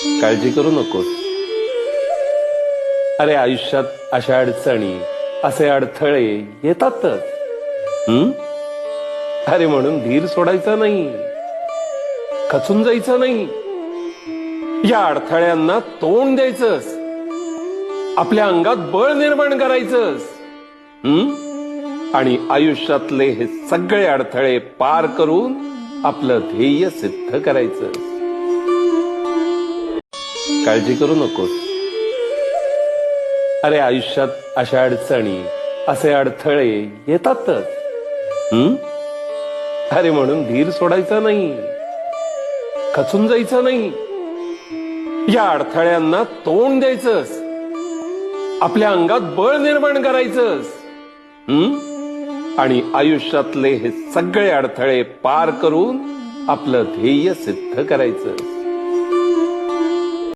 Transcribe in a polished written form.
काळजी करू नकोस. अरे आयुष्यात अशा अडचणी, असे अडथळे येतातच. अरे म्हणून धीर सोडायचा नाही, खचून जायचं नाही. या अडथळ्यांना तोंड द्यायचंस, आपल्या अंगात बळ निर्माण करायचंस. आणि आयुष्यातले हे सगळे अडथळे पार करून आपलं ध्येय सिद्ध करायचं. काळजी करू नकोस. अरे आयुष्यात अशा अडचणी, असे अडथळे येतातच. अरे म्हणून धीर सोडायचा नाही, खचून जायचं नाही. या अडथळ्यांना तोंड द्यायचंस, आपल्या अंगात बळ निर्माण करायचंस. आणि आयुष्यातले हे सगळे अडथळे पार करून आपलं ध्येय सिद्ध करायचं.